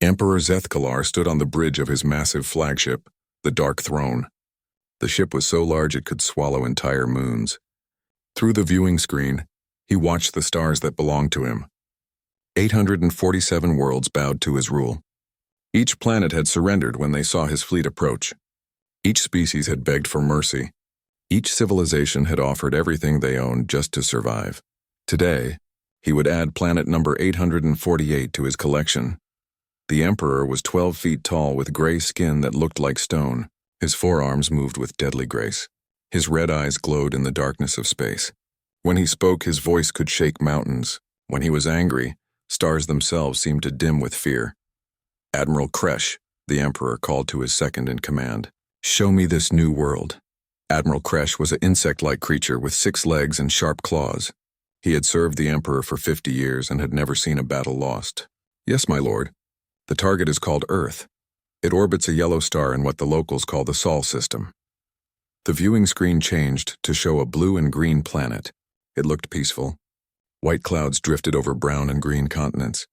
Emperor Zethkalar stood on the bridge of his massive flagship, the Dark Throne. The ship was so large it could swallow entire moons. Through the viewing screen, he watched the stars that belonged to him. 847 worlds bowed to his rule. Each planet had surrendered when they saw his fleet approach. Each species had begged for mercy. Each civilization had offered everything they owned just to survive. Today, he would add planet number 848 to his collection. The Emperor was 12 feet tall with gray skin that looked like stone. His forearms moved with deadly grace. His red eyes glowed in the darkness of space. When he spoke, his voice could shake mountains. When he was angry, stars themselves seemed to dim with fear. Admiral Kresh, the Emperor called to his second-in-command. "Show me this new world." Admiral Kresh was an insect-like creature with 6 legs and sharp claws. He had served the Emperor for 50 years and had never seen a battle lost. "Yes, my lord. The target is called Earth. It orbits a yellow star in what the locals call the Sol system." The viewing screen changed to show a blue and green planet. It looked peaceful. White clouds drifted over brown and green continents.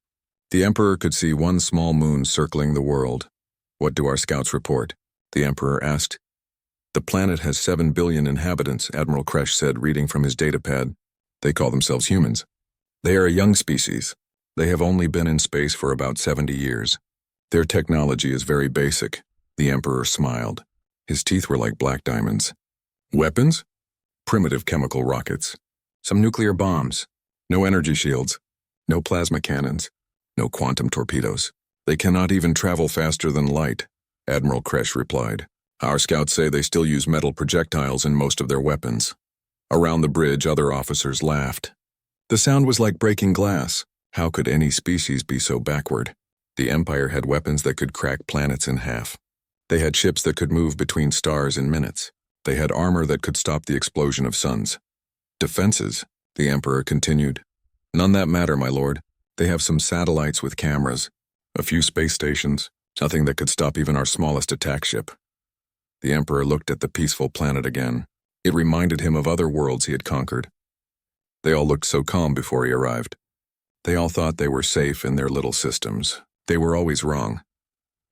The Emperor could see one small moon circling the world. "What do our scouts report?" the Emperor asked. "The planet has 7 billion inhabitants," Admiral Kresh said, reading from his datapad. "They call themselves humans. They are a young species. They have only been in space for about 70 years. Their technology is very basic." The Emperor smiled. His teeth were like black diamonds. "Weapons? Primitive chemical rockets. Some nuclear bombs. No energy shields. No plasma cannons. No quantum torpedoes. They cannot even travel faster than light," Admiral Kresh replied. "Our scouts say they still use metal projectiles in most of their weapons." Around the bridge, other officers laughed. The sound was like breaking glass. How could any species be so backward? The Empire had weapons that could crack planets in half. They had ships that could move between stars in minutes. They had armor that could stop the explosion of suns. "Defenses," the Emperor continued. "None that matter, my lord. They have some satellites with cameras, a few space stations, nothing that could stop even our smallest attack ship." The Emperor looked at the peaceful planet again. It reminded him of other worlds he had conquered. They all looked so calm before he arrived. They all thought they were safe in their little systems. They were always wrong.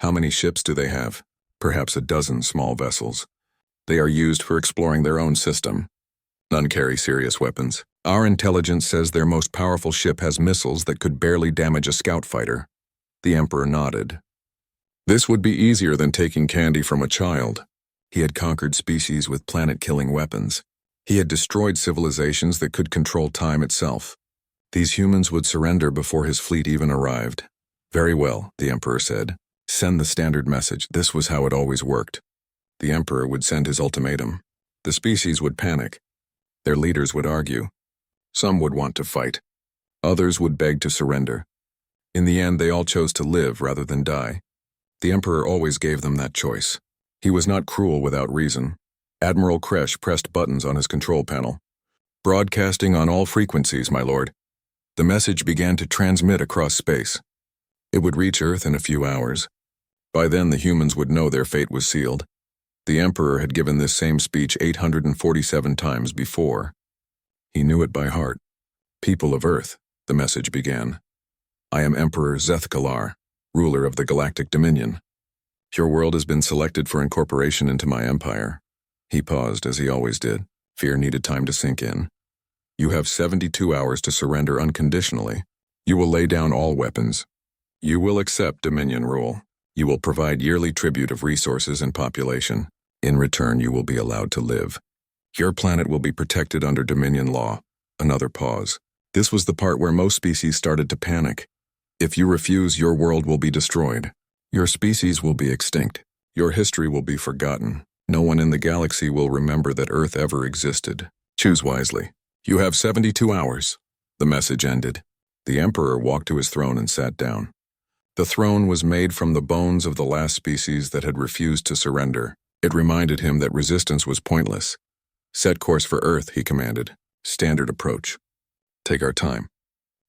How many ships do they have? Perhaps a dozen small vessels. They are used for exploring their own system. None carry serious weapons. Our intelligence says their most powerful ship has missiles that could barely damage a scout fighter. The Emperor nodded. This would be easier than taking candy from a child. He had conquered species with planet-killing weapons. He had destroyed civilizations that could control time itself. These humans would surrender before his fleet even arrived. "Very well," the Emperor said. "Send the standard message." This was how it always worked. The Emperor would send his ultimatum. The species would panic. Their leaders would argue. Some would want to fight. Others would beg to surrender. In the end, they all chose to live rather than die. The Emperor always gave them that choice. He was not cruel without reason. Admiral Kresh pressed buttons on his control panel. "Broadcasting on all frequencies, my lord." The message began to transmit across space. It would reach Earth in a few hours. By then, the humans would know their fate was sealed. The Emperor had given this same speech 847 times before. He knew it by heart. "People of Earth," the message began. "I am Emperor Zethkalar, ruler of the Galactic Dominion. Your world has been selected for incorporation into my empire." He paused, as he always did. Fear needed time to sink in. "You have 72 hours to surrender unconditionally. You will lay down all weapons. You will accept Dominion rule. You will provide yearly tribute of resources and population. In return, you will be allowed to live. Your planet will be protected under Dominion law." Another pause. This was the part where most species started to panic. "If you refuse, your world will be destroyed. Your species will be extinct. Your history will be forgotten. No one in the galaxy will remember that Earth ever existed. Choose wisely. You have 72 hours. The message ended. The Emperor walked to his throne and sat down. The throne was made from the bones of the last species that had refused to surrender. It reminded him that resistance was pointless. "Set course for Earth," he commanded. "Standard approach. Take our time.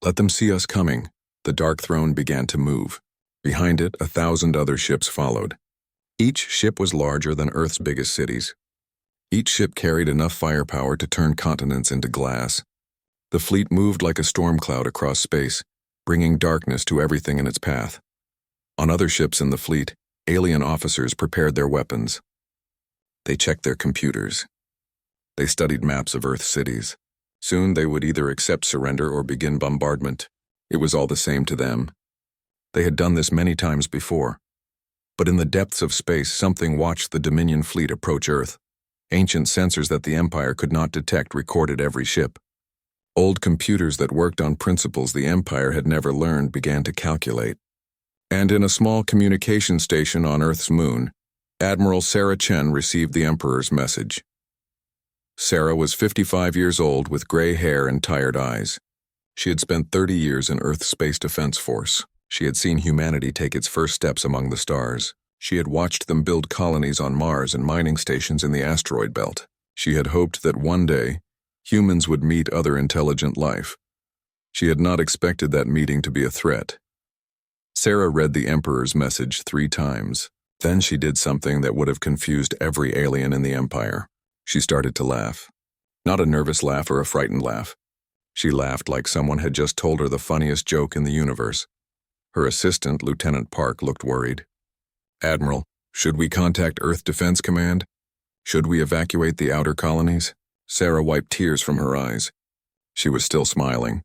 Let them see us coming." The Dark Throne began to move. Behind it, 1,000 other ships followed. Each ship was larger than Earth's biggest cities. Each ship carried enough firepower to turn continents into glass. The fleet moved like a storm cloud across space, bringing darkness to everything in its path. On other ships in the fleet, alien officers prepared their weapons. They checked their computers. They studied maps of Earth cities. Soon they would either accept surrender or begin bombardment. It was all the same to them. They had done this many times before. But in the depths of space, something watched the Dominion fleet approach Earth. Ancient sensors that the Empire could not detect recorded every ship. Old computers that worked on principles the Empire had never learned began to calculate. And in a small communication station on Earth's moon, Admiral Sarah Chen received the Emperor's message. Sarah was 55 years old with gray hair and tired eyes. She had spent 30 years in Earth's Space Defense Force. She had seen humanity take its first steps among the stars. She had watched them build colonies on Mars and mining stations in the asteroid belt. She had hoped that one day, humans would meet other intelligent life. She had not expected that meeting to be a threat. Sarah read the Emperor's message 3 times. Then she did something that would have confused every alien in the Empire. She started to laugh. Not a nervous laugh or a frightened laugh. She laughed like someone had just told her the funniest joke in the universe. Her assistant, Lieutenant Park, looked worried. "Admiral, should we contact Earth Defense Command? Should we evacuate the outer colonies?" Sarah wiped tears from her eyes. She was still smiling.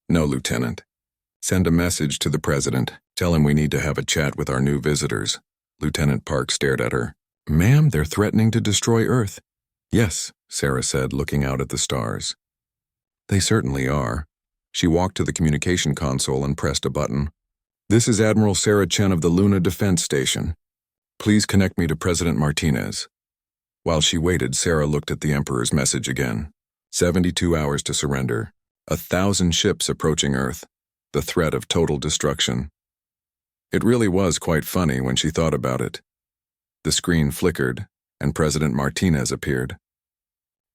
"No, Lieutenant. Send a message to the President. Tell him we need to have a chat with our new visitors." Lieutenant Park stared at her. "Ma'am, they're threatening to destroy Earth." "Yes," Sarah said, looking out at the stars. "They certainly are." She walked to the communication console and pressed a button. "This is Admiral Sarah Chen of the Luna Defense Station. Please connect me to President Martinez." While she waited, Sarah looked at the Emperor's message again. 72 hours to surrender. 1,000 ships approaching Earth. The threat of total destruction. It really was quite funny when she thought about it. The screen flickered, and President Martinez appeared.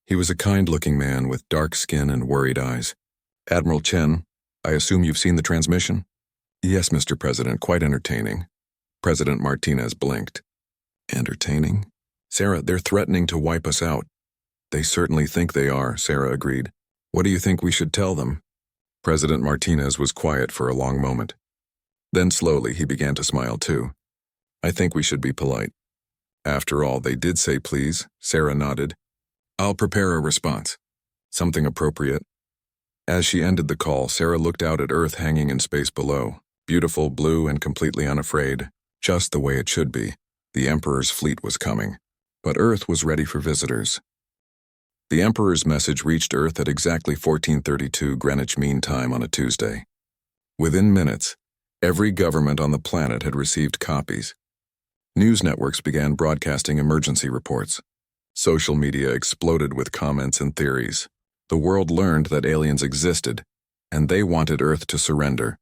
He was a kind-looking man with dark skin and worried eyes. "Admiral Chen, I assume you've seen the transmission?" "Yes, Mr. President, quite entertaining." President Martinez blinked. "Entertaining?" "Sarah, they're threatening to wipe us out." "They certainly think they are," Sarah agreed. "What do you think we should tell them?" President Martinez was quiet for a long moment. Then slowly he began to smile too. "I think we should be polite." "After all, they did say please," Sarah nodded. "I'll prepare a response. Something appropriate." As she ended the call, Sarah looked out at Earth hanging in space below. Beautiful, blue, and completely unafraid. Just the way it should be. The Emperor's fleet was coming. But Earth was ready for visitors. The Emperor's message reached Earth at exactly 1432 Greenwich Mean Time on a Tuesday. Within minutes, every government on the planet had received copies. News networks began broadcasting emergency reports. Social media exploded with comments and theories. The world learned that aliens existed, and they wanted Earth to surrender.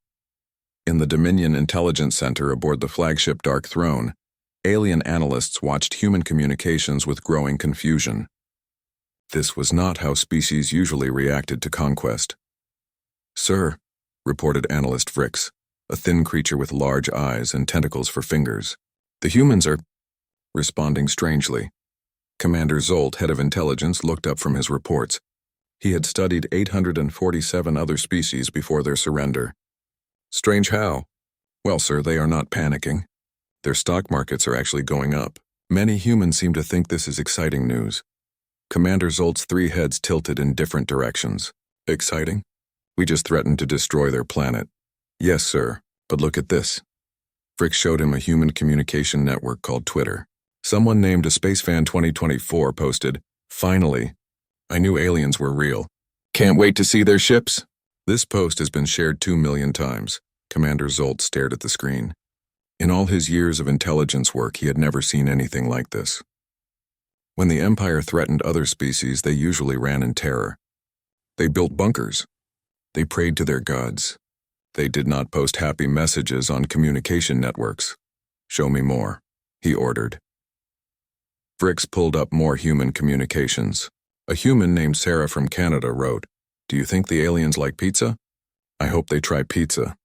In the Dominion Intelligence Center aboard the flagship Dark Throne, alien analysts watched human communications with growing confusion. This was not how species usually reacted to conquest. "Sir," reported analyst Fricks, a thin creature with large eyes and tentacles for fingers, "the humans are responding strangely." Commander Zolt, head of intelligence, looked up from his reports. He had studied 847 other species before their surrender. "Strange how?" "Well, sir, they are not panicking. Their stock markets are actually going up. Many humans seem to think this is exciting news." Commander Zolt's 3 heads tilted in different directions. "Exciting? We just threatened to destroy their planet." "Yes, sir, but look at this." Frick showed him a human communication network called Twitter. Someone named a Spacefan 2024 posted, "Finally, I knew aliens were real. Can't wait to see their ships." This post has been shared 2 million times. Commander Zolt stared at the screen. In all his years of intelligence work, he had never seen anything like this. When the Empire threatened other species, they usually ran in terror. They built bunkers. They prayed to their gods. They did not post happy messages on communication networks. "Show me more," he ordered. Fricks pulled up more human communications. A human named Sarah from Canada wrote, "Do you think the aliens like pizza? I hope they try pizza."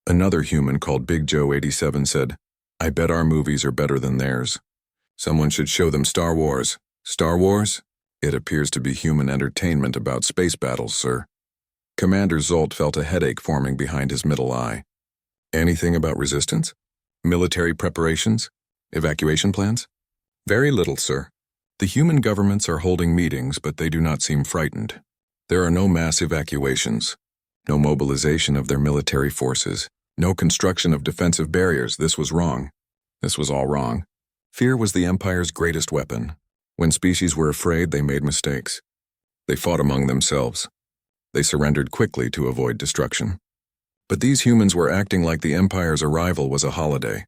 Another human called Big Joe 87 said, "I bet our movies are better than theirs. Someone should show them Star Wars." "Star Wars? It appears to be human entertainment about space battles, sir." Commander Zolt felt a headache forming behind his middle eye. "Anything about resistance?" Military preparations? Evacuation plans? Very little, sir. The human governments are holding meetings, but they do not seem frightened. There are no mass evacuations, no mobilization of their military forces, no construction of defensive barriers. This was wrong. This was all wrong. Fear was the Empire's greatest weapon. When species were afraid, they made mistakes. They fought among themselves. They surrendered quickly to avoid destruction. But these humans were acting like the Empire's arrival was a holiday.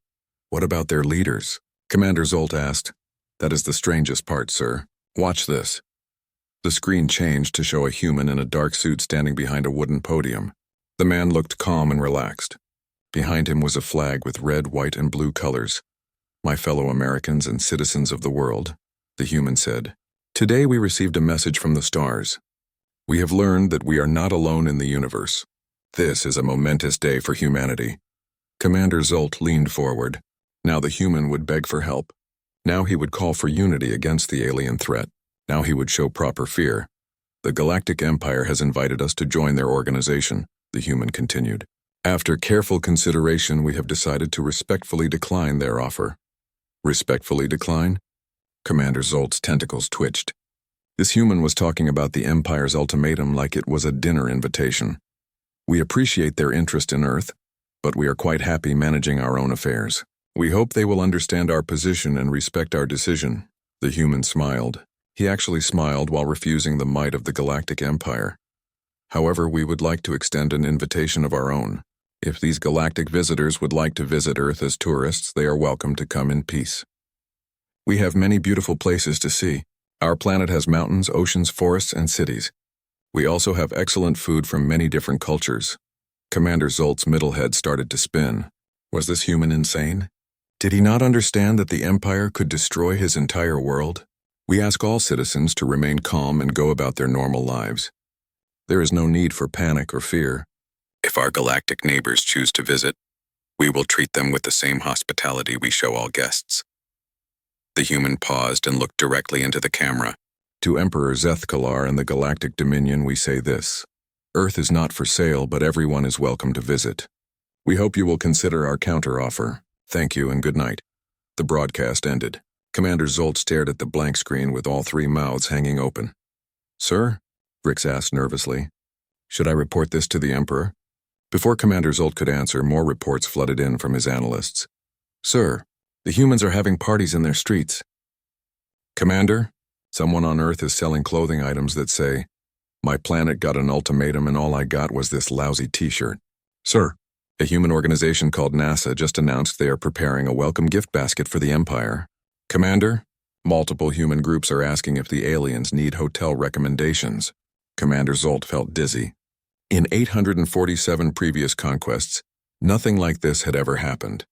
What about their leaders? Commander Zolt asked. That is the strangest part, sir. Watch this. The screen changed to show a human in a dark suit standing behind a wooden podium. The man looked calm and relaxed. Behind him was a flag with red, white, and blue colors. My fellow Americans and citizens of the world, the human said. Today we received a message from the stars. We have learned that we are not alone in the universe. This is a momentous day for humanity. Commander Zolt leaned forward. Now the human would beg for help. Now he would call for unity against the alien threat. Now he would show proper fear. The Galactic Empire has invited us to join their organization, the human continued. After careful consideration, we have decided to respectfully decline their offer. Respectfully decline? Commander Zolt's tentacles twitched. This human was talking about the Empire's ultimatum like it was a dinner invitation. We appreciate their interest in Earth, but we are quite happy managing our own affairs. We hope they will understand our position and respect our decision. The human smiled. He actually smiled while refusing the might of the Galactic Empire. However, we would like to extend an invitation of our own. If these galactic visitors would like to visit Earth as tourists, they are welcome to come in peace. We have many beautiful places to see. Our planet has mountains, oceans, forests, and cities. We also have excellent food from many different cultures. Commander Zolt's middle head started to spin. Was this human insane? Did he not understand that the Empire could destroy his entire world? We ask all citizens to remain calm and go about their normal lives. There is no need for panic or fear. If our galactic neighbors choose to visit, we will treat them with the same hospitality we show all guests. The human paused and looked directly into the camera. To Emperor Zethkalar and the Galactic Dominion we say this. Earth is not for sale, but everyone is welcome to visit. We hope you will consider our counteroffer. Thank you and good night. The broadcast ended. Commander Zolt stared at the blank screen with all three mouths hanging open. Sir? Brix asked nervously. Should I report this to the Emperor? Before Commander Zolt could answer, more reports flooded in from his analysts. Sir, the humans are having parties in their streets. Commander, someone on Earth is selling clothing items that say, my planet got an ultimatum and all I got was this lousy t-shirt. Sir, a human organization called NASA just announced they are preparing a welcome gift basket for the Empire. Commander, multiple human groups are asking if the aliens need hotel recommendations. Commander Zolt felt dizzy. In 847 previous conquests, nothing like this had ever happened.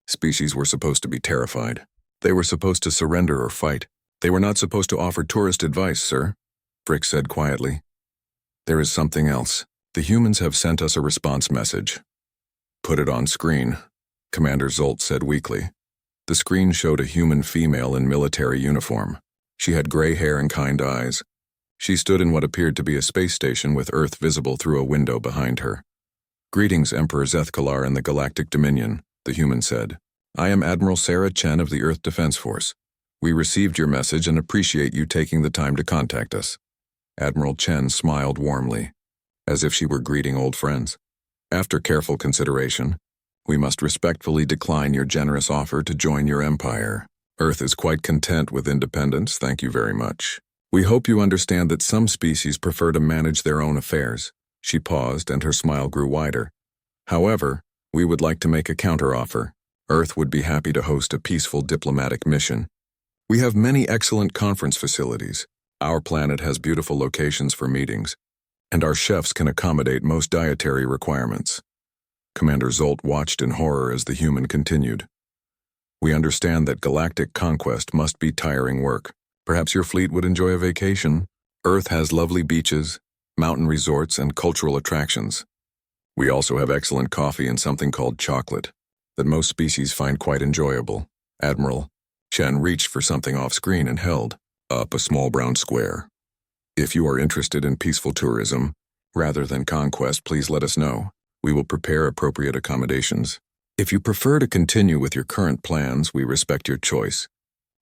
Species were supposed to be terrified. They were supposed to surrender or fight. They were not supposed to offer tourist advice, sir, Brix said quietly. There is something else. The humans have sent us a response message. Put it on screen, Commander Zolt said weakly. The screen showed a human female in military uniform. She had gray hair and kind eyes. She stood in what appeared to be a space station with Earth visible through a window behind her. Greetings, Emperor Zethkalar and the Galactic Dominion, the human said. I am Admiral Sarah Chen of the Earth Defense Force. We received your message and appreciate you taking the time to contact us. Admiral Chen smiled warmly, as if she were greeting old friends. After careful consideration, we must respectfully decline your generous offer to join your empire. Earth is quite content with independence, thank you very much. We hope you understand that some species prefer to manage their own affairs. She paused and her smile grew wider. However, we would like to make a counteroffer. Earth would be happy to host a peaceful diplomatic mission. We have many excellent conference facilities. Our planet has beautiful locations for meetings, and our chefs can accommodate most dietary requirements. Commander Zolt watched in horror as the human continued. We understand that galactic conquest must be tiring work. Perhaps your fleet would enjoy a vacation. Earth has lovely beaches, mountain resorts, and cultural attractions. We also have excellent coffee and something called chocolate that most species find quite enjoyable. Admiral Chen reached for something off-screen and held up a small brown square. If you are interested in peaceful tourism, rather than conquest, please let us know. We will prepare appropriate accommodations. If you prefer to continue with your current plans, we respect your choice,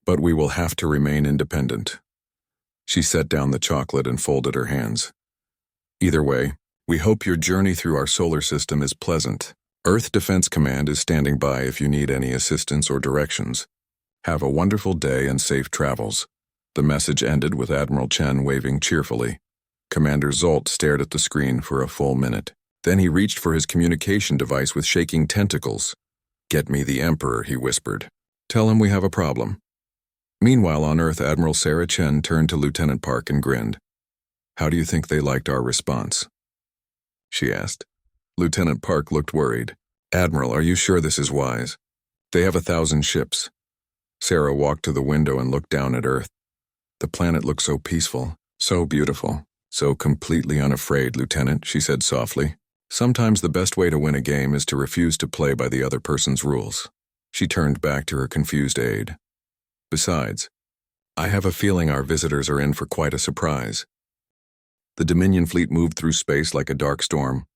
but we will have to remain independent. She set down the chocolate and folded her hands. Either way, we hope your journey through our solar system is pleasant. Earth Defense Command is standing by if you need any assistance or directions. Have a wonderful day and safe travels. The message ended with Admiral Chen waving cheerfully. Commander Zolt stared at the screen for a full minute. Then he reached for his communication device with shaking tentacles. "Get me the Emperor," he whispered. "Tell him we have a problem." Meanwhile on Earth, Admiral Sarah Chen turned to Lieutenant Park and grinned. "How do you think they liked our response?" she asked. Lieutenant Park looked worried. "Admiral, are you sure this is wise? They have 1,000 ships." Sarah walked to the window and looked down at Earth. The planet looked so peaceful, so beautiful, so completely unafraid, Lieutenant, she said softly. "Sometimes the best way to win a game is to refuse to play by the other person's rules." She turned back to her confused aide. "Besides, I have a feeling our visitors are in for quite a surprise." The Dominion fleet moved through space like a dark storm.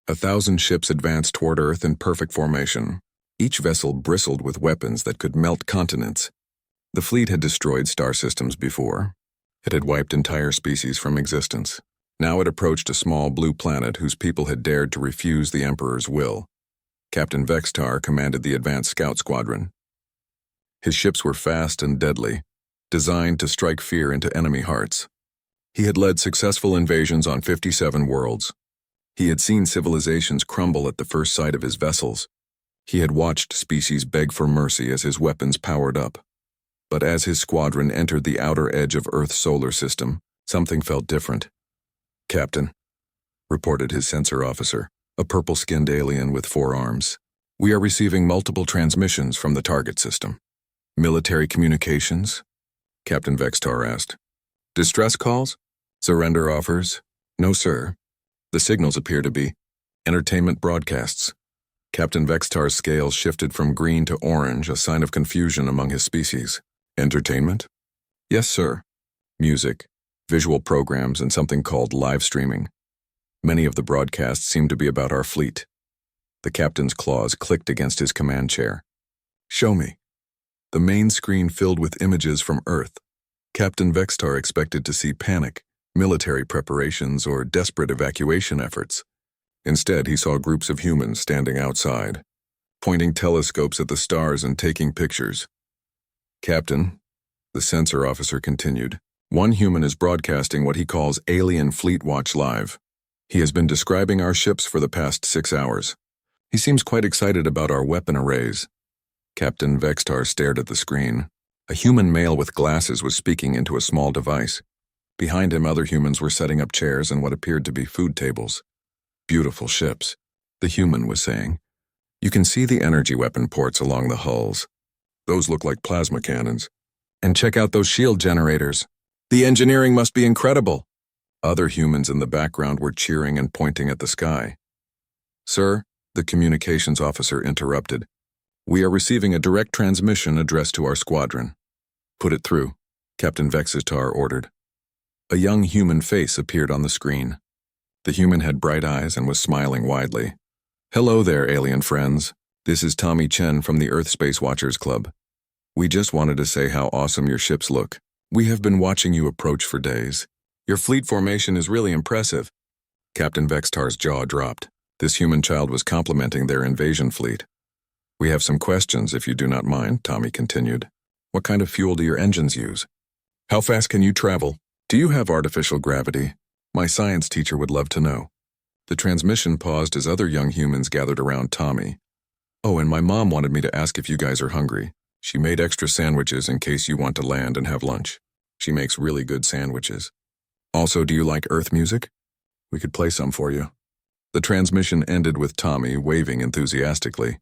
1,000 ships advanced toward Earth in perfect formation. Each vessel bristled with weapons that could melt continents. The fleet had destroyed star systems before. It had wiped entire species from existence. Now it approached a small blue planet whose people had dared to refuse the Emperor's will. Captain Vextar commanded the advanced scout squadron. His ships were fast and deadly, designed to strike fear into enemy hearts. He had led successful invasions on 57 worlds. He had seen civilizations crumble at the first sight of his vessels. He had watched species beg for mercy as his weapons powered up. But as his squadron entered the outer edge of Earth's solar system, something felt different. "Captain," reported his sensor officer, a purple-skinned alien with 4 arms. "We are receiving multiple transmissions from the target system." "Military communications?" Captain Vextar asked. "Distress calls? Surrender offers?" "No, sir. The signals appear to be entertainment broadcasts." Captain Vextar's scales shifted from green to orange, a sign of confusion among his species. "Entertainment?" "Yes, sir. Music, visual programs, and something called live streaming. Many of the broadcasts seem to be about our fleet." The captain's claws clicked against his command chair. "Show me." The main screen filled with images from Earth. Captain Vextar expected to see panic, military preparations, or desperate evacuation efforts. Instead, he saw groups of humans standing outside, pointing telescopes at the stars and taking pictures. "Captain," the sensor officer continued, "one human is broadcasting what he calls Alien Fleet Watch Live. He has been describing our ships for the past 6 hours. He seems quite excited about our weapon arrays." Captain Vextar stared at the screen. A human male with glasses was speaking into a small device. Behind him, other humans were setting up chairs and what appeared to be food tables. "Beautiful ships," the human was saying. "You can see the energy weapon ports along the hulls. Those look like plasma cannons. And check out those shield generators. The engineering must be incredible." Other humans in the background were cheering and pointing at the sky. "Sir," the communications officer interrupted, "we are receiving a direct transmission addressed to our squadron." "Put it through," Captain Vextar ordered. A young human face appeared on the screen. The human had bright eyes and was smiling widely. "Hello there, alien friends. This is Tommy Chen from the Earth Space Watchers Club. We just wanted to say how awesome your ships look. We have been watching you approach for days. Your fleet formation is really impressive." Captain Vextar's jaw dropped. This human child was complimenting their invasion fleet. "We have some questions, if you do not mind," Tommy continued. "What kind of fuel do your engines use? How fast can you travel? Do you have artificial gravity? My science teacher would love to know." The transmission paused as other young humans gathered around Tommy. "Oh, and my mom wanted me to ask if you guys are hungry. She made extra sandwiches in case you want to land and have lunch. She makes really good sandwiches. Also, do you like Earth music? We could play some for you." The transmission ended with Tommy waving enthusiastically.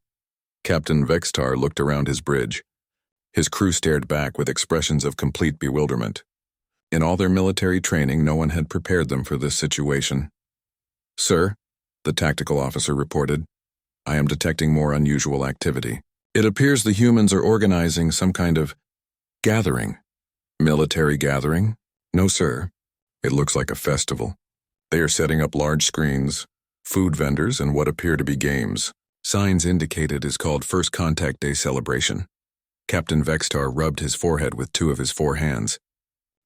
Captain Vextar looked around his bridge. His crew stared back with expressions of complete bewilderment. In all their military training, no one had prepared them for this situation. "Sir," the tactical officer reported, "I am detecting more unusual activity. It appears the humans are organizing some kind of gathering." "Military gathering?" "No, sir. It looks like a festival. They are setting up large screens, food vendors, and what appear to be games. Signs indicated is called First Contact Day celebration. Captain Vextar rubbed his forehead with two of his four hands.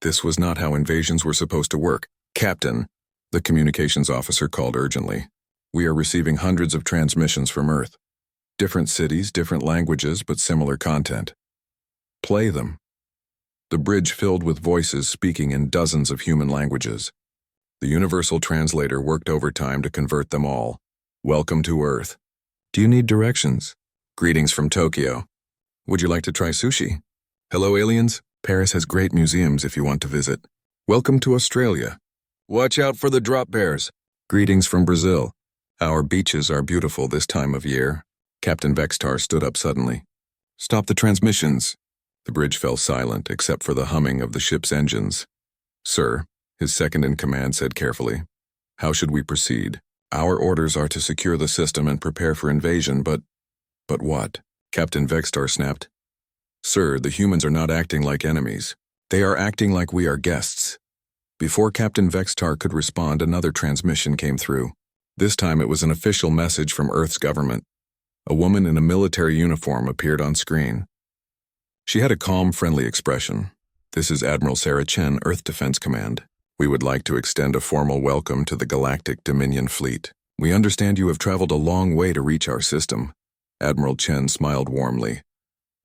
This was not how invasions were supposed to work. Captain, the communications officer called urgently. We are receiving hundreds of transmissions from Earth. Different cities, different languages, but similar content. Play them. The bridge filled with voices speaking in dozens of human languages. The universal translator worked overtime to convert them all. Welcome to Earth. Do you need directions? Greetings from Tokyo. Would you like to try sushi? Hello, aliens. Paris has great museums if you want to visit. Welcome to Australia. Watch out for the drop bears. Greetings from Brazil. Our beaches are beautiful this time of year. Captain Vextar stood up suddenly. Stop the transmissions. The bridge fell silent except for the humming of the ship's engines. Sir, his second-in-command said carefully. How should we proceed? Our orders are to secure the system and prepare for invasion, but what? Captain Vextar snapped. Sir, the humans are not acting like enemies. They are acting like we are guests. Before Captain Vextar could respond, another transmission came through. This time it was an official message from Earth's government. A woman in a military uniform appeared on screen. She had a calm, friendly expression. This is Admiral Sarah Chen, Earth Defense Command. We would like to extend a formal welcome to the Galactic Dominion Fleet. We understand you have traveled a long way to reach our system. Admiral Chen smiled warmly.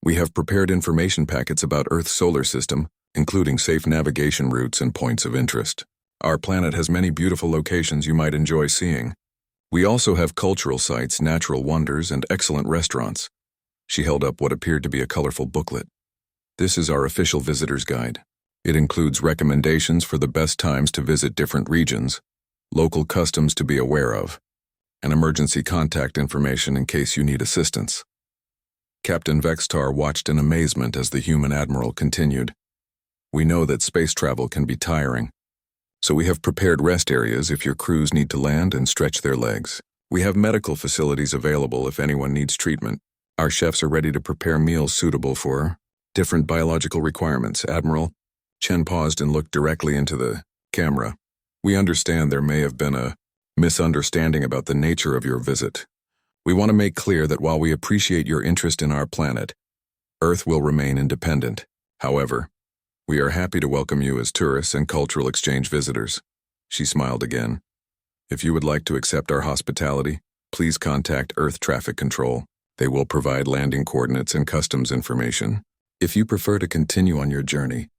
We have prepared information packets about Earth's solar system, including safe navigation routes and points of interest. Our planet has many beautiful locations you might enjoy seeing. We also have cultural sites, natural wonders, and excellent restaurants. She held up what appeared to be a colorful booklet. This is our official visitor's guide. It includes recommendations for the best times to visit different regions, local customs to be aware of, and emergency contact information in case you need assistance. Captain Vextar watched in amazement as the human admiral continued. We know that space travel can be tiring, so we have prepared rest areas if your crews need to land and stretch their legs. We have medical facilities available if anyone needs treatment. Our chefs are ready to prepare meals suitable for different biological requirements. Admiral Chen paused and looked directly into the camera. We understand there may have been a misunderstanding about the nature of your visit. We want to make clear that while we appreciate your interest in our planet, Earth will remain independent. However, we are happy to welcome you as tourists and cultural exchange visitors. She smiled again. If you would like to accept our hospitality, please contact Earth Traffic Control. They will provide landing coordinates and customs information. If you prefer to continue on your journey,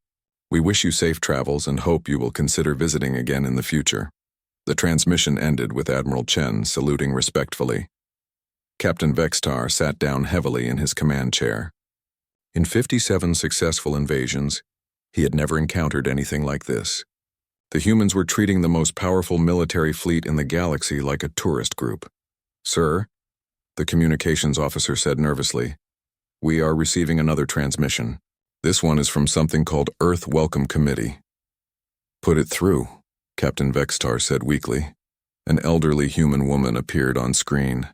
we wish you safe travels and hope you will consider visiting again in the future. The transmission ended with Admiral Chen saluting respectfully. Captain Vextar sat down heavily in his command chair. In 57 successful invasions, he had never encountered anything like this. The humans were treating the most powerful military fleet in the galaxy like a tourist group. Sir, the communications officer said nervously, we are receiving another transmission. This one is from something called Earth Welcome Committee. Put it through, Captain Vextar said weakly. An elderly human woman appeared on screen.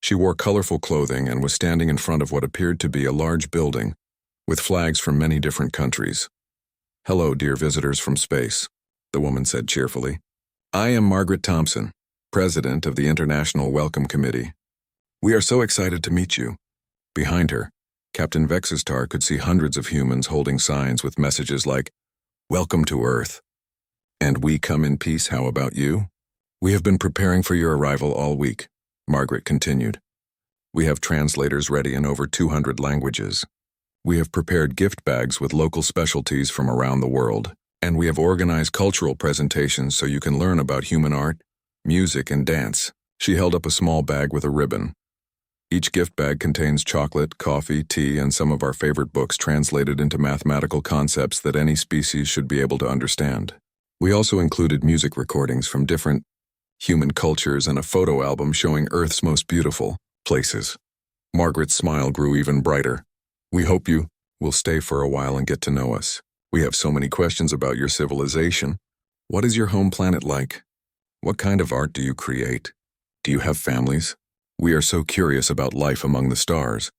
She wore colorful clothing and was standing in front of what appeared to be a large building, with flags from many different countries. Hello, dear visitors from space, the woman said cheerfully. I am Margaret Thompson, President of the International Welcome Committee. We are so excited to meet you. Behind her, Captain Vextar could see hundreds of humans holding signs with messages like, Welcome to Earth. And we come in peace, how about you? We have been preparing for your arrival all week, Margaret continued. We have translators ready in over 200 languages. We have prepared gift bags with local specialties from around the world, and we have organized cultural presentations so you can learn about human art, music, and dance. She held up a small bag with a ribbon. Each gift bag contains chocolate, coffee, tea, and some of our favorite books translated into mathematical concepts that any species should be able to understand. We also included music recordings from different human cultures and a photo album showing Earth's most beautiful places. Margaret's smile grew even brighter. We hope you will stay for a while and get to know us. We have so many questions about your civilization. What is your home planet like? What kind of art do you create? Do you have families? We are so curious about life among the stars.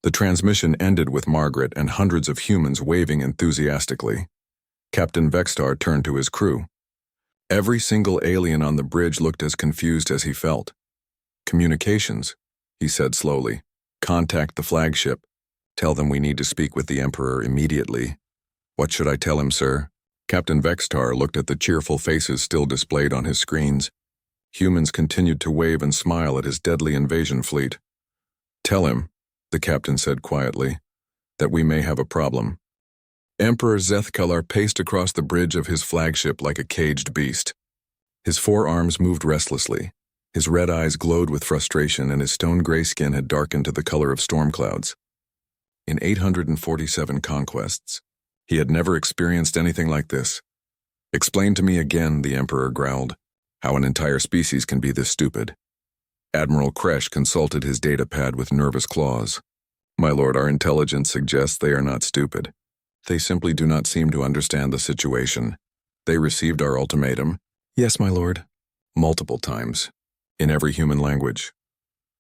The transmission ended with Margaret and hundreds of humans waving enthusiastically. Captain Vextar turned to his crew. Every single alien on the bridge looked as confused as he felt. Communications, he said slowly. Contact the flagship. Tell them we need to speak with the Emperor immediately. What should I tell him, sir? Captain Vextar looked at the cheerful faces still displayed on his screens. Humans continued to wave and smile at his deadly invasion fleet. Tell him, the captain said quietly, that we may have a problem. Emperor Zethkalar paced across the bridge of his flagship like a caged beast. His forearms moved restlessly. His red eyes glowed with frustration, and his stone-gray skin had darkened to the color of storm clouds. In 847 conquests, he had never experienced anything like this. Explain to me again, the Emperor growled, how an entire species can be this stupid. Admiral Kresh consulted his datapad with nervous claws. My lord, our intelligence suggests they are not stupid. They simply do not seem to understand the situation. They received our ultimatum. Yes, my lord. Multiple times. In every human language.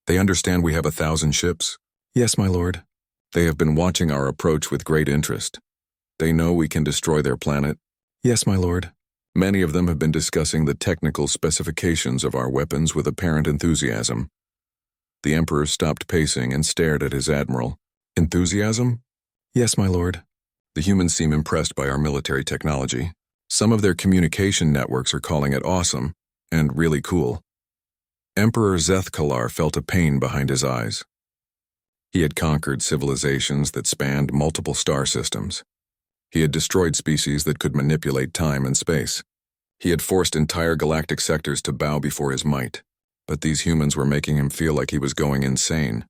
They understand we have 1,000 ships. Yes, my lord. They have been watching our approach with great interest. They know we can destroy their planet. Yes, my lord. Many of them have been discussing the technical specifications of our weapons with apparent enthusiasm. The Emperor stopped pacing and stared at his admiral. Enthusiasm? Yes, my lord. The humans seem impressed by our military technology. Some of their communication networks are calling it awesome and really cool. Emperor Zethkalar felt a pain behind his eyes. He had conquered civilizations that spanned multiple star systems. He had destroyed species that could manipulate time and space. He had forced entire galactic sectors to bow before his might. But these humans were making him feel like he was going insane.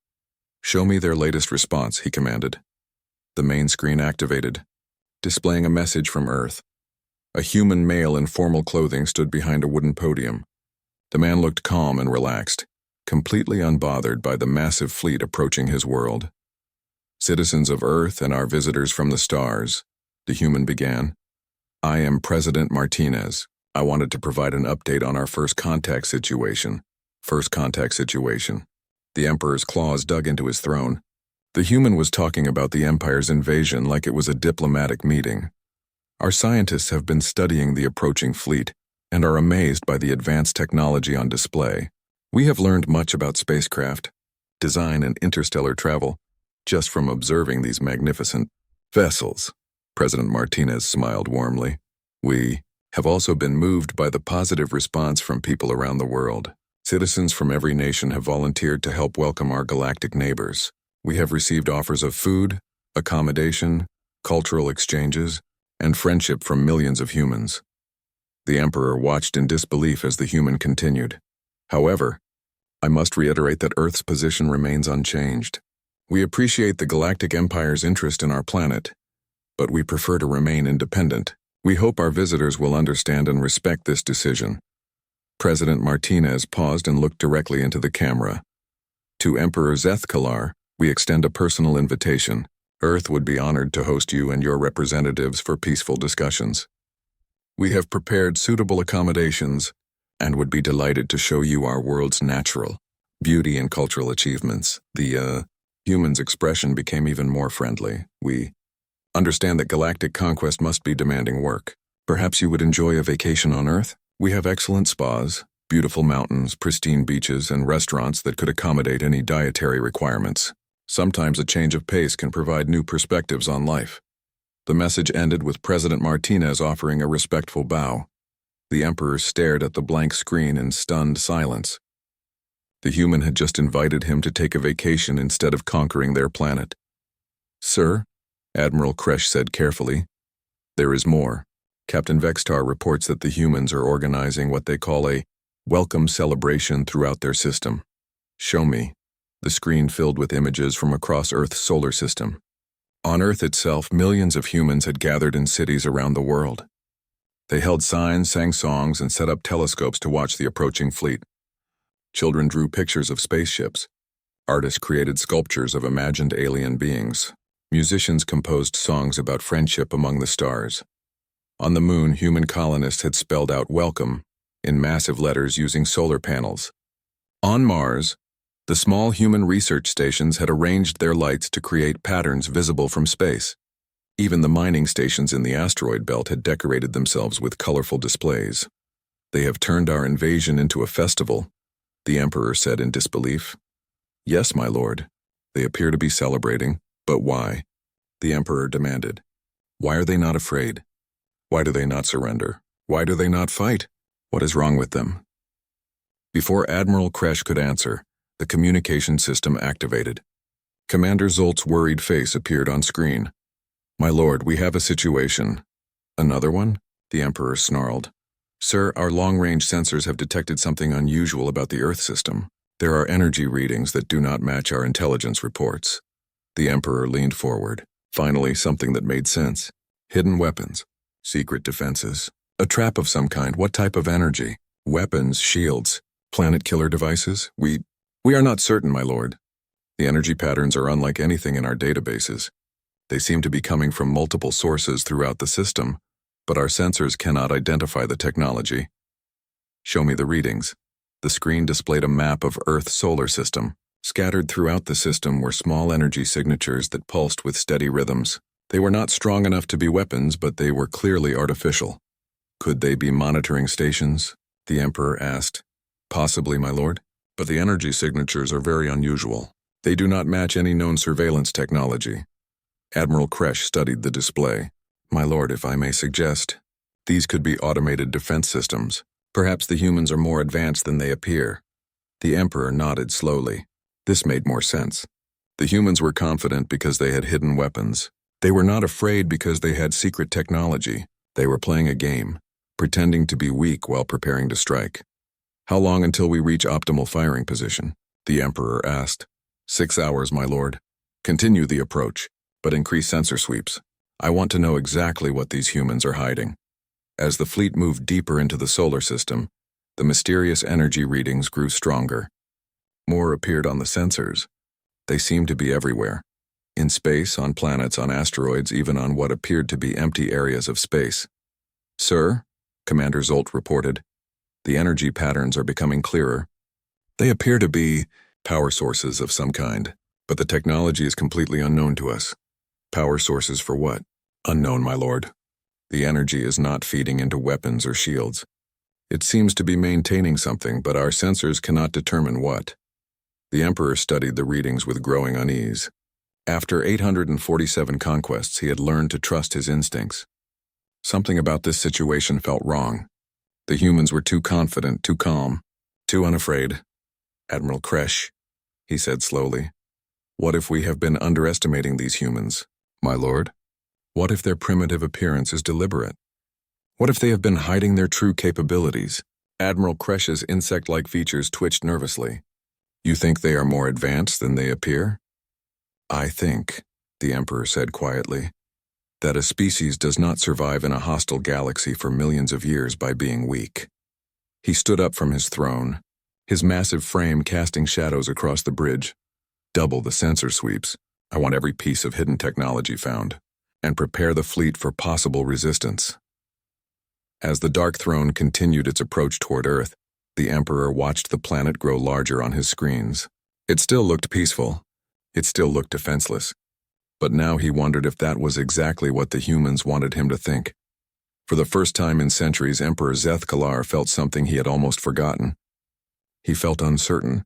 Show me their latest response, he commanded. The main screen activated, displaying a message from Earth. A human male in formal clothing stood behind a wooden podium. The man looked calm and relaxed, completely unbothered by the massive fleet approaching his world. Citizens of Earth and our visitors from the stars, the human began. I am President Martinez. I wanted to provide an update on our first contact situation. The Emperor's claws dug into his throne. The human was talking about the Empire's invasion like it was a diplomatic meeting. Our scientists have been studying the approaching fleet and are amazed by the advanced technology on display. We have learned much about spacecraft, design, and interstellar travel just from observing these magnificent vessels. President Martinez smiled warmly. We have also been moved by the positive response from people around the world. Citizens from every nation have volunteered to help welcome our galactic neighbors. We have received offers of food, accommodation, cultural exchanges, and friendship from millions of humans. The Emperor watched in disbelief as the human continued. However, I must reiterate that Earth's position remains unchanged. We appreciate the Galactic Empire's interest in our planet, but we prefer to remain independent. We hope our visitors will understand and respect this decision. President Martinez paused and looked directly into the camera. To Emperor Zethkalar, we extend a personal invitation. Earth would be honored to host you and your representatives for peaceful discussions. We have prepared suitable accommodations and would be delighted to show you our world's natural beauty and cultural achievements. The human's expression became even more friendly. We understand that galactic conquest must be demanding work. Perhaps you would enjoy a vacation on Earth? We have excellent spas, beautiful mountains, pristine beaches, and restaurants that could accommodate any dietary requirements. Sometimes a change of pace can provide new perspectives on life. The message ended with President Martinez offering a respectful bow. The Emperor stared at the blank screen in stunned silence. The human had just invited him to take a vacation instead of conquering their planet. Sir, Admiral Kresh said carefully, there is more. Captain Vextar reports that the humans are organizing what they call a welcome celebration throughout their system. Show me. The screen filled with images from across Earth's solar system. On Earth itself, millions of humans had gathered in cities around the world. They held signs, sang songs, and set up telescopes to watch the approaching fleet. Children drew pictures of spaceships. Artists created sculptures of imagined alien beings. Musicians composed songs about friendship among the stars. On the moon, human colonists had spelled out "welcome" in massive letters using solar panels. On Mars, the small human research stations had arranged their lights to create patterns visible from space. Even the mining stations in the asteroid belt had decorated themselves with colorful displays. They have turned our invasion into a festival, the Emperor said in disbelief. Yes, my lord. They appear to be celebrating, but why? The Emperor demanded. Why are they not afraid? Why do they not surrender? Why do they not fight? What is wrong with them? Before Admiral Kresh could answer, the communication system activated. Commander Zolt's worried face appeared on screen. My lord, we have a situation. Another one? The Emperor snarled. Sir, our long-range sensors have detected something unusual about the Earth system. There are energy readings that do not match our intelligence reports. The Emperor leaned forward. Finally, something that made sense. Hidden weapons. Secret defenses. A trap of some kind. What type of energy? Weapons, shields, planet-killer devices? We are not certain, my lord. The energy patterns are unlike anything in our databases. They seem to be coming from multiple sources throughout the system, but our sensors cannot identify the technology. Show me the readings. The screen displayed a map of Earth's solar system. Scattered throughout the system were small energy signatures that pulsed with steady rhythms. They were not strong enough to be weapons, but they were clearly artificial. Could they be monitoring stations? The Emperor asked. Possibly, my lord, but the energy signatures are very unusual. They do not match any known surveillance technology. Admiral Kresh studied the display. My lord, if I may suggest, these could be automated defense systems. Perhaps the humans are more advanced than they appear. The Emperor nodded slowly. This made more sense. The humans were confident because they had hidden weapons. They were not afraid because they had secret technology. They were playing a game, pretending to be weak while preparing to strike. How long until we reach optimal firing position? The Emperor asked. 6 hours, my lord. Continue the approach, but increase sensor sweeps. I want to know exactly what these humans are hiding. As the fleet moved deeper into the solar system, the mysterious energy readings grew stronger. More appeared on the sensors. They seemed to be everywhere. In space, on planets, on asteroids, even on what appeared to be empty areas of space. Sir, Commander Zolt reported, the energy patterns are becoming clearer. They appear to be power sources of some kind, but the technology is completely unknown to us. Power sources for what? Unknown, my lord. The energy is not feeding into weapons or shields. It seems to be maintaining something, but our sensors cannot determine what. The Emperor studied the readings with growing unease. After 847 conquests, he had learned to trust his instincts. Something about this situation felt wrong. The humans were too confident, too calm, too unafraid. Admiral Kresh, he said slowly, what if we have been underestimating these humans, my lord? What if their primitive appearance is deliberate? What if they have been hiding their true capabilities? Admiral Kresh's insect-like features twitched nervously. You think they are more advanced than they appear? I think, the Emperor said quietly, that a species does not survive in a hostile galaxy for millions of years by being weak. He stood up from his throne, his massive frame casting shadows across the bridge. Double the sensor sweeps. I want every piece of hidden technology found, and prepare the fleet for possible resistance. As the Dark Throne continued its approach toward Earth, the Emperor watched the planet grow larger on his screens. It still looked peaceful. It still looked defenseless. But now he wondered if that was exactly what the humans wanted him to think. For the first time in centuries, Emperor Zeth-Kalar felt something he had almost forgotten. He felt uncertain,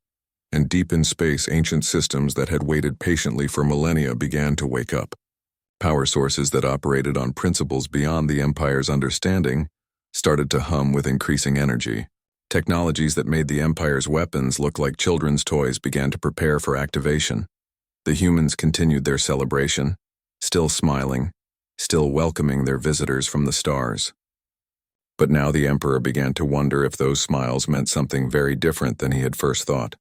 and deep in space, ancient systems that had waited patiently for millennia began to wake up. Power sources that operated on principles beyond the Empire's understanding started to hum with increasing energy. Technologies that made the Empire's weapons look like children's toys began to prepare for activation. The humans continued their celebration, still smiling, still welcoming their visitors from the stars. But now the Emperor began to wonder if those smiles meant something very different than he had first thought.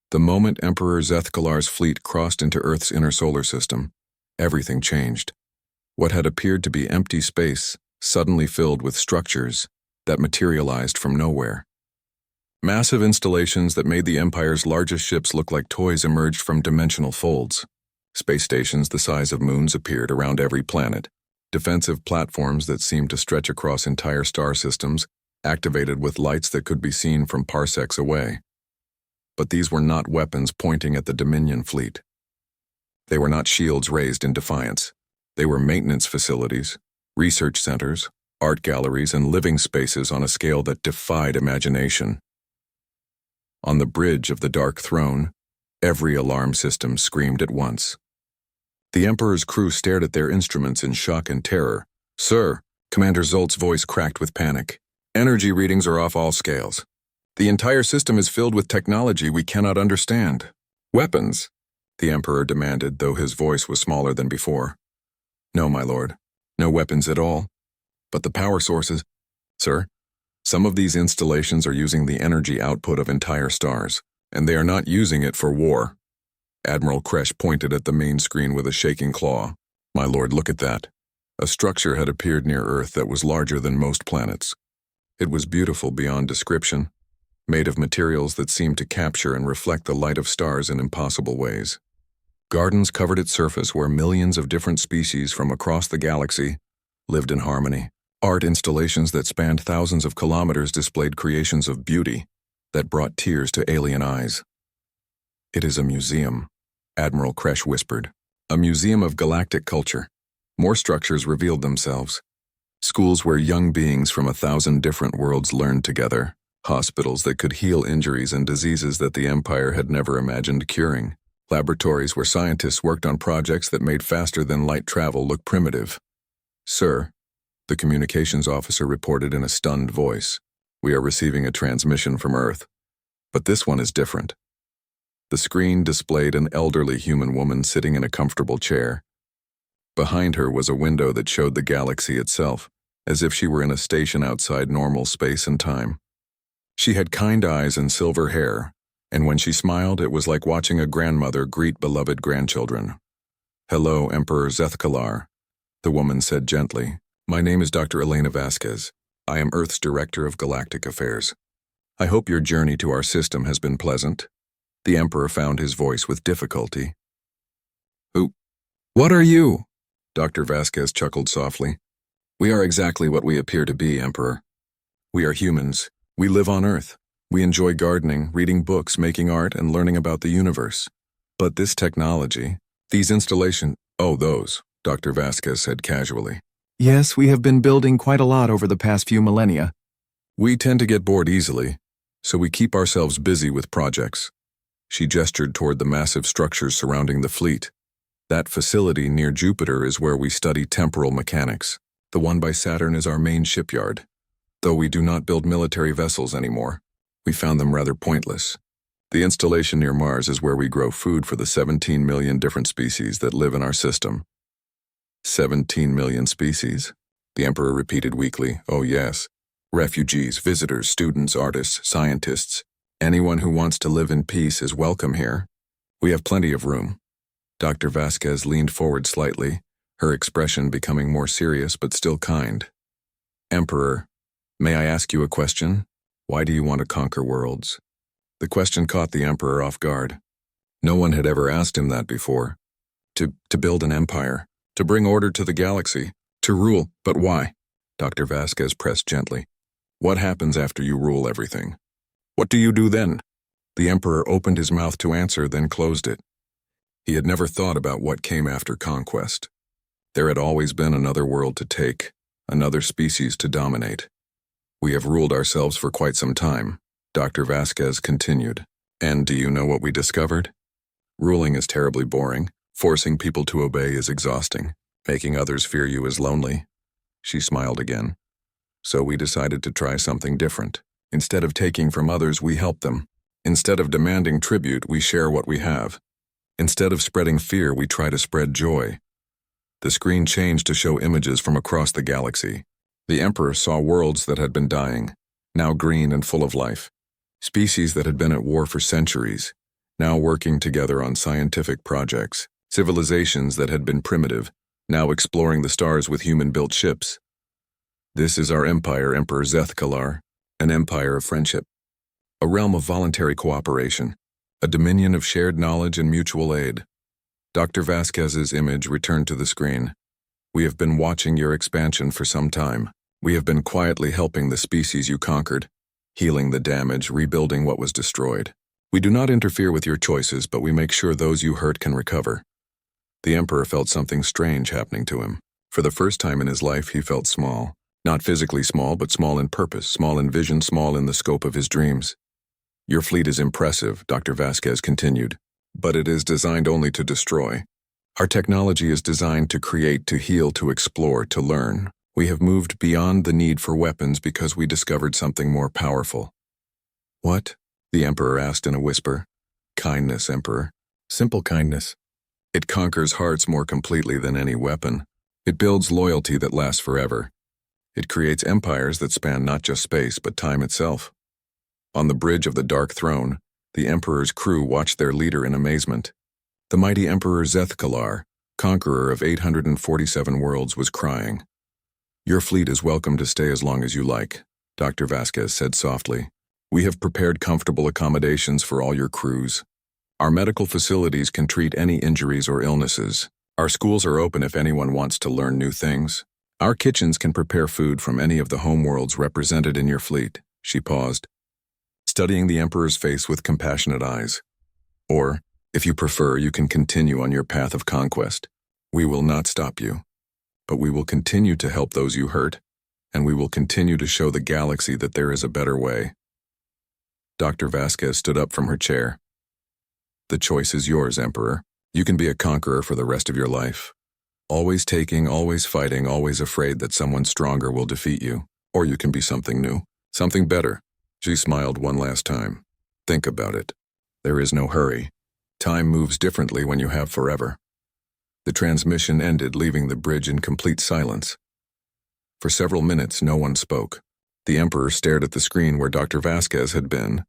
The moment Emperor Zeth-Kalar's fleet crossed into Earth's inner solar system, everything changed. What had appeared to be empty space suddenly filled with structures that materialized from nowhere. Massive installations that made the Empire's largest ships look like toys emerged from dimensional folds. Space stations the size of moons appeared around every planet. Defensive platforms that seemed to stretch across entire star systems, activated with lights that could be seen from parsecs away. But these were not weapons pointing at the Dominion fleet. They were not shields raised in defiance. They were maintenance facilities, research centers, art galleries, and living spaces on a scale that defied imagination. On the bridge of the Dark Throne, every alarm system screamed at once. The Emperor's crew stared at their instruments in shock and terror. "Sir," Commander Zolt's voice cracked with panic. "Energy readings are off all scales. The entire system is filled with technology we cannot understand." "Weapons?" the Emperor demanded, though his voice was smaller than before. "No, my lord. No weapons at all. But the power sources..." "Sir, some of these installations are using the energy output of entire stars, and they are not using it for war." Admiral Kresh pointed at the main screen with a shaking claw. "My lord, look at that." A structure had appeared near Earth that was larger than most planets. It was beautiful beyond description, made of materials that seemed to capture and reflect the light of stars in impossible ways. Gardens covered its surface where millions of different species from across the galaxy lived in harmony. Art installations that spanned thousands of kilometers displayed creations of beauty that brought tears to alien eyes. "It is a museum," Admiral Kresh whispered. "A museum of galactic culture." More structures revealed themselves. Schools where young beings from 1,000 different worlds learned together. Hospitals that could heal injuries and diseases that the Empire had never imagined curing. Laboratories where scientists worked on projects that made faster-than-light travel look primitive. "Sir," the communications officer reported in a stunned voice, "we are receiving a transmission from Earth. But this one is different." The screen displayed an elderly human woman sitting in a comfortable chair. Behind her was a window that showed the galaxy itself, as if she were in a station outside normal space and time. She had kind eyes and silver hair, and when she smiled, it was like watching a grandmother greet beloved grandchildren. "Hello, Emperor Zethkalar," the woman said gently. "My name is Dr. Elena Vasquez. I am Earth's Director of Galactic Affairs. I hope your journey to our system has been pleasant." The Emperor found his voice with difficulty. "What are you?" Dr. Vasquez chuckled softly. "We are exactly what we appear to be, Emperor. We are humans. We live on Earth. We enjoy gardening, reading books, making art, and learning about the universe. But this technology, these installations..." "Oh, those," Dr. Vasquez said casually. "Yes, we have been building quite a lot over the past few millennia." "We tend to get bored easily, so we keep ourselves busy with projects." She gestured toward the massive structures surrounding the fleet. "That facility near Jupiter is where we study temporal mechanics. The one by Saturn is our main shipyard. Though we do not build military vessels anymore, we found them rather pointless. The installation near Mars is where we grow food for the 17 million different species that live in our system." 17 million species? The Emperor repeated weakly. "Oh yes. Refugees, visitors, students, artists, scientists. Anyone who wants to live in peace is welcome here. We have plenty of room." Dr. Vasquez leaned forward slightly, her expression becoming more serious but still kind. "Emperor, may I ask you a question? Why do you want to conquer worlds?" The question caught the Emperor off guard. No one had ever asked him that before. To build an empire, to bring order to the galaxy, to rule, but why? Dr. Vasquez pressed gently. "What happens after you rule everything? What do you do then?" The Emperor opened his mouth to answer, then closed it. He had never thought about what came after conquest. There had always been another world to take, another species to dominate. "We have ruled ourselves for quite some time," Dr. Vasquez continued. "And do you know what we discovered? Ruling is terribly boring. Forcing people to obey is exhausting. Making others fear you is lonely." She smiled again. "So we decided to try something different. Instead of taking from others, we help them. Instead of demanding tribute, we share what we have. Instead of spreading fear, we try to spread joy." The screen changed to show images from across the galaxy. The Emperor saw worlds that had been dying, now green and full of life. Species that had been at war for centuries, now working together on scientific projects. Civilizations that had been primitive, now exploring the stars with human-built ships. "This is our empire, Emperor Zethkalar, an empire of friendship. A realm of voluntary cooperation. A dominion of shared knowledge and mutual aid." Dr. Vasquez's image returned to the screen. "We have been watching your expansion for some time. We have been quietly helping the species you conquered, healing the damage, rebuilding what was destroyed. We do not interfere with your choices, but we make sure those you hurt can recover." The Emperor felt something strange happening to him. For the first time in his life, he felt small. Not physically small, but small in purpose, small in vision, small in the scope of his dreams. Your fleet is impressive, Dr. Vasquez continued, but it is designed only to destroy. Our technology is designed to create, to heal, to explore, to learn. We have moved beyond the need for weapons because we discovered something more powerful. What? The Emperor asked in a whisper. Kindness, Emperor. Simple kindness. It conquers hearts more completely than any weapon. It builds loyalty that lasts forever. It creates empires that span not just space, but time itself. On the bridge of the Dark Throne, the Emperor's crew watched their leader in amazement. The mighty Emperor Zethkalar, conqueror of 847 worlds, was crying. Your fleet is welcome to stay as long as you like, Dr. Vasquez said softly. We have prepared comfortable accommodations for all your crews. Our medical facilities can treat any injuries or illnesses. Our schools are open if anyone wants to learn new things. Our kitchens can prepare food from any of the homeworlds represented in your fleet. She paused, studying the Emperor's face with compassionate eyes. Or, if you prefer, you can continue on your path of conquest. We will not stop you. But we will continue to help those you hurt, and we will continue to show the galaxy that there is a better way. Dr. Vasquez stood up from her chair. The choice is yours, Emperor. You can be a conqueror for the rest of your life. Always taking, always fighting, always afraid that someone stronger will defeat you. Or you can be something new, something better. She smiled one last time. Think about it. There is no hurry. Time moves differently when you have forever. The transmission ended, leaving the bridge in complete silence. For several minutes, no one spoke. The Emperor stared at the screen where Dr. Vasquez had been.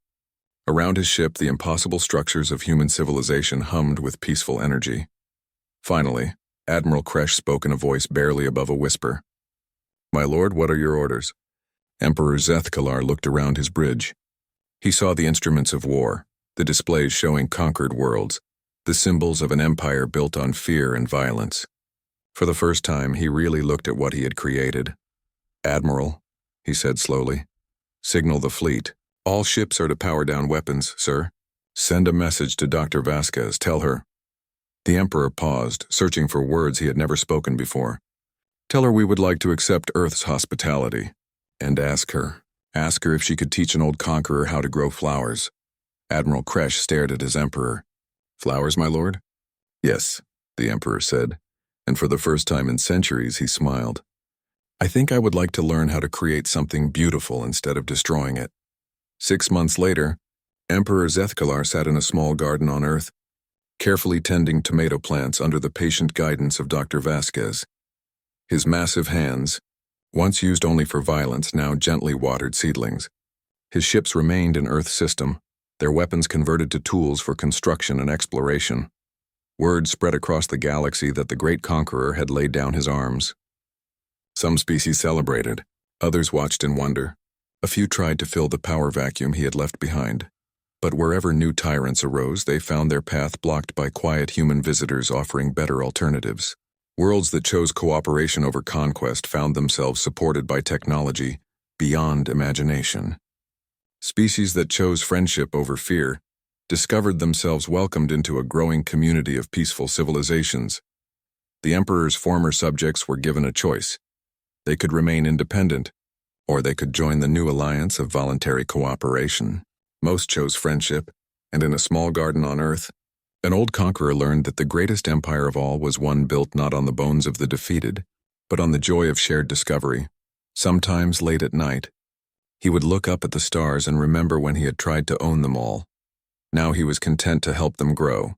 Around his ship, the impossible structures of human civilization hummed with peaceful energy. Finally, Admiral Kresh spoke in a voice barely above a whisper. My lord, what are your orders? Emperor Zethkalar looked around his bridge. He saw the instruments of war, the displays showing conquered worlds, the symbols of an empire built on fear and violence. For the first time, he really looked at what he had created. Admiral, he said slowly, signal the fleet. All ships are to power down weapons, sir. Send a message to Dr. Vasquez, tell her. The Emperor paused, searching for words he had never spoken before. Tell her we would like to accept Earth's hospitality. And ask her if she could teach an old conqueror how to grow flowers. Admiral Kresh stared at his Emperor. Flowers, my lord? Yes, the Emperor said, and for the first time in centuries he smiled. I think I would like to learn how to create something beautiful instead of destroying it. 6 months later, Emperor Zethkalar sat in a small garden on Earth, carefully tending tomato plants under the patient guidance of Dr. Vasquez. His massive hands, once used only for violence, now gently watered seedlings. His ships remained in Earth's system, their weapons converted to tools for construction and exploration. Word spread across the galaxy that the great conqueror had laid down his arms. Some species celebrated, others watched in wonder. A few tried to fill the power vacuum he had left behind. But wherever new tyrants arose, they found their path blocked by quiet human visitors offering better alternatives. Worlds that chose cooperation over conquest found themselves supported by technology beyond imagination. Species that chose friendship over fear discovered themselves welcomed into a growing community of peaceful civilizations. The Emperor's former subjects were given a choice. They could remain independent, or they could join the new alliance of voluntary cooperation. Most chose friendship, and in a small garden on Earth, an old conqueror learned that the greatest empire of all was one built not on the bones of the defeated, but on the joy of shared discovery. Sometimes late at night, he would look up at the stars and remember when he had tried to own them all. Now he was content to help them grow,